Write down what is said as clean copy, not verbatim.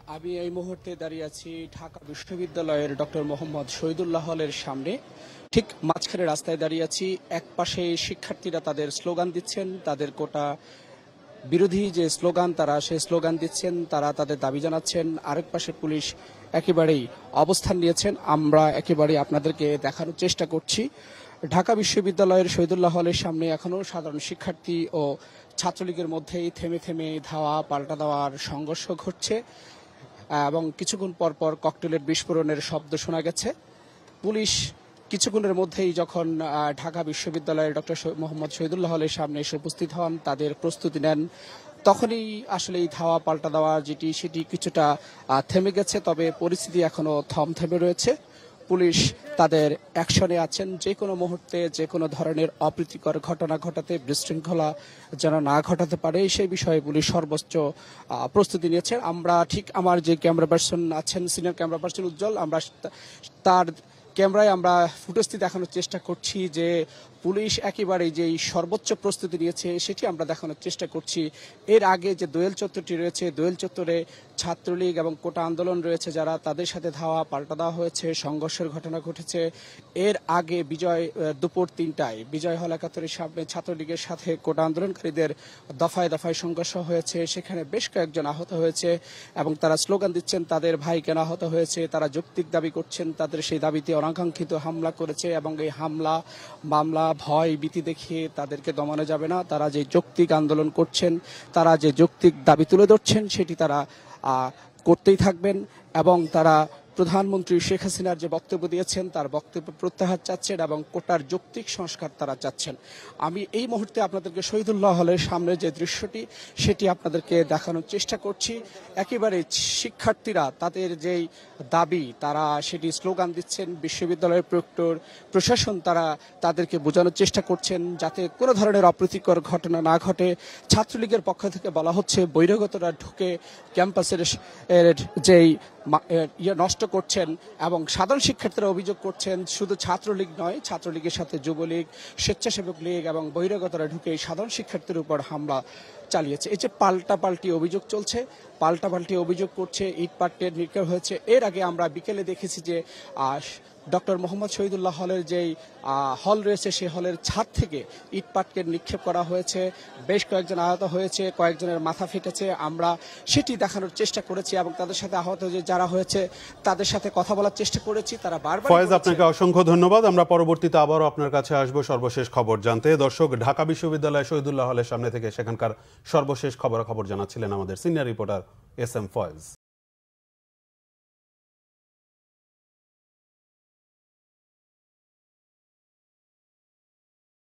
আমি এই মুহূর্তে দাঁড়িয়ে আছি ঢাকা বিশ্ববিদ্যালয়ের ডক্টর মোহাম্মদ শহীদুল্লাহ হলের সামনে। ঠিক মাঝখানে রাস্তায় দাঁড়িয়ে আছি। এক পাশে শিক্ষার্থীরা তাদের স্লোগান দিচ্ছেন, তাদের কোটা বিরোধী যে স্লোগান, তারা সেই স্লোগান দিচ্ছেন, তারা তাদের দাবি জানাচ্ছেন। আরেক পাশে পুলিশ একেবারেই অবস্থান নিয়েছেন। আমরা একেবারে আপনাদেরকে দেখানোর চেষ্টা করছি। ঢাকা বিশ্ববিদ্যালয়ের শহীদুল্লাহ হলের সামনে এখনো সাধারণ শিক্ষার্থী ও ছাত্রলীগের মধ্যেই থেমে থেমে ধাওয়া পাল্টা দেওয়ার সংঘর্ষ ঘটছে এবং কিছুক্ষণ পর পর ককটেলের বিস্ফোরণের শব্দ শোনা গেছে। পুলিশ কিছুক্ষণের মধ্যেই যখন ঢাকা বিশ্ববিদ্যালয়ের ডক্টর মোহাম্মদ শহীদুল্লাহ হলের সামনে এসে উপস্থিত হন, তাদের প্রস্তুতি নেন, তখনই আসলে এই ধাওয়া পাল্টা দেওয়া সেটি কিছুটা থেমে গেছে। তবে পরিস্থিতি এখনো থমথমে রয়েছে। পুলিশ তাদের অ্যাকশনে আছেন। যে কোনো মুহূর্তে যে কোনো ধরনের অপ্রীতিকর ঘটনা ঘটাতে, বিশৃঙ্খলা যেন না ঘটাতে পারে সেই বিষয়ে পুলিশ সর্বোচ্চ প্রস্তুতি নিয়েছে। আমরা ঠিক আমার যে ক্যামেরা পার্সন আছেন, সিনিয়র ক্যামেরা পার্সন উজ্জ্বল, আমরা তার ক্যামেরায় আমরা ফুটেজটি দেখানোর চেষ্টা করছি যে পুলিশ একেবারে যেই সর্বোচ্চ প্রস্তুতি নিয়েছে সেটি আমরা দেখানোর চেষ্টা করছি। এর আগে যে দোয়েল চত্বরটি রয়েছে, দোয়েল চত্বরে ছাত্রলীগ এবং কোটা আন্দোলন রয়েছে যারা, তাদের সাথে ধাওয়া পাল্টা দেওয়া হয়েছে, সংঘর্ষের ঘটনা ঘটেছে। এর আগে দুপুর 3টায় বিজয় হল 71-এর সামনে ছাত্রলীগের সাথে কোটা আন্দোলনকারীদের দফায় দফায় সংঘর্ষ হয়েছে। সেখানে বেশ কয়েকজন আহত হয়েছে এবং তারা স্লোগান দিচ্ছেন তাদের ভাই কেন আহত হয়েছে, তারা যৌক্তিক দাবি করছেন, তাদের সেই দাবিতে অনাকাঙ্ক্ষিত হামলা করেছে এবং এই হামলা মামলা ভয় ভীতি দেখিয়ে তাদেরকে দমানো যাবে না। তারা যে যৌক্তিক আন্দোলন করছেন, তারা যে যৌক্তিক দাবি তুলে ধরছেন সেটি তারা করতেই থাকবেন এবং তারা প্রধানমন্ত্রী শেখ হাসিনার যে বক্তব্য দিয়েছেন তার বক্তব্য প্রত্যাহার চাচ্ছেন এবং কোটার যৌক্তিক সংস্কার তারা চাচ্ছেন। আমি এই মুহূর্তে আপনাদেরকে শহীদুল্লাহ হলের সামনে যে দৃশ্যটি সেটি আপনাদেরকে দেখানোর চেষ্টা করছি। একেবারে শিক্ষার্থীরা তাদের যেই দাবি তারা সেটি স্লোগান দিচ্ছেন। বিশ্ববিদ্যালয়ের প্রক্টর প্রশাসন তারা তাদেরকে বোঝানোর চেষ্টা করছেন যাতে কোনো ধরনের অপ্রীতিকর ঘটনা না ঘটে। ছাত্রলীগের পক্ষ থেকে বলা হচ্ছে বহিরাগতরা ঢুকে ক্যাম্পাসের যেই নষ্ট করছেন এবং সাধারণ শিক্ষার্থীরা অভিযোগ করছেন শুধু ছাত্রলীগ নয়, ছাত্রলীগের সাথে যুবলীগ, স্বেচ্ছাসেবক লীগ এবং বহিরাগতরা ঢুকে সাধারণ শিক্ষার্থীর উপর হামলা চালিয়েছে। এই যে পাল্টাপাল্টি অভিযোগ চলছে, পাল্টাপাল্টি অভিযোগ করছে, ইটপাটকেল নিক্ষেপ হয়েছে। এর আগে আমরা বিকেলে দেখেছি যে ডক্টর মোহাম্মদ শহীদুল্লাহ হলের যেই হল রয়েছে সেই হলের ছাদ থেকে ইটপাটকেল নিক্ষেপ করা হয়েছে। বেশ কয়েকজন আহত হয়েছে, কয়েকজনের মাথা ফেটেছে। আমরা সেটি দেখানোর চেষ্টা করেছি এবং তাদের সাথে আহত যে যারা হয়েছে তাদের সাথে কথা বলার চেষ্টা করেছি। তারা বারবার ফয়েজ, আপনাকে অসংখ্য ধন্যবাদ। আমরা পরবর্তীতে আবারও আপনার কাছে আসবো সর্বশেষ খবর জানতে। দর্শক, ঢাকা বিশ্ববিদ্যালয় শহীদুল্লাহ হলের সামনে থেকে সেখানকার সর্বশেষ খবর জানাচ্ছিলেন আমাদের সিনিয়র রিপোর্টার এস এম ফয়েজ।